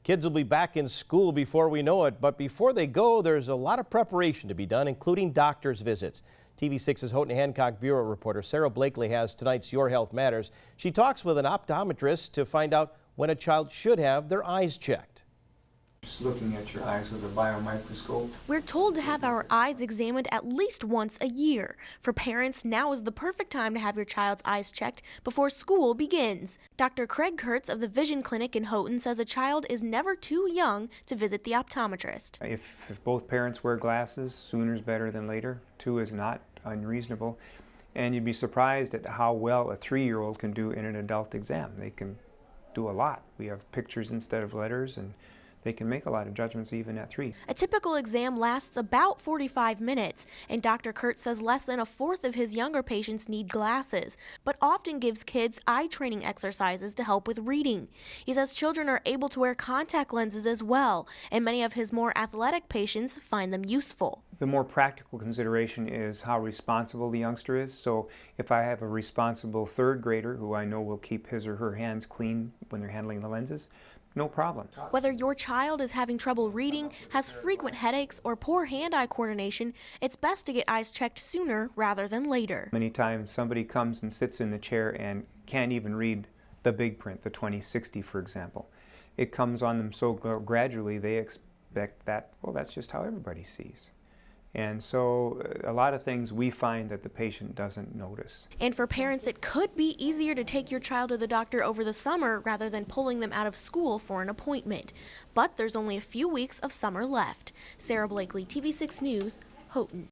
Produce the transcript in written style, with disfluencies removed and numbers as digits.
Kids will be back in school before we know it, but before they go, there's a lot of preparation to be done, including doctor's visits. TV6's Houghton Hancock Bureau reporter Sarah Blakely has tonight's Your Health Matters. She talks with an optometrist to find out when a child should have their eyes checked. Just looking at your eyes with a biomicroscope. We're told to have our eyes examined at least once a year. For parents, now is the perfect time to have your child's eyes checked before school begins. Dr. Craig Kurtz of the Vision Clinic in Houghton says a child is never too young to visit the optometrist. If both parents wear glasses, sooner is better than later. 2 is not unreasonable. And you'd be surprised at how well a 3-year-old can do in an adult exam. They can do a lot. We have pictures instead of letters, and they can make a lot of judgments even at 3. A typical exam lasts about 45 minutes, and Dr. Kurtz says less than a fourth of his younger patients need glasses, but often gives kids eye training exercises to help with reading. He says children are able to wear contact lenses as well, and many of his more athletic patients find them useful. The more practical consideration is how responsible the youngster is. So if I have a responsible 3rd grader who I know will keep his or her hands clean when they're handling the lenses, no problem. Whether your child is having trouble reading, has frequent headaches, or poor hand-eye coordination, it's best to get eyes checked sooner rather than later. Many times somebody comes and sits in the chair and can't even read the big print, the 20/60 for example. It comes on them so gradually they expect that, well, that's just how everybody sees. And so a lot of things we find that the patient doesn't notice. And for parents, it could be easier to take your child to the doctor over the summer rather than pulling them out of school for an appointment. But there's only a few weeks of summer left. Sarah Blakely, TV6 News, Houghton.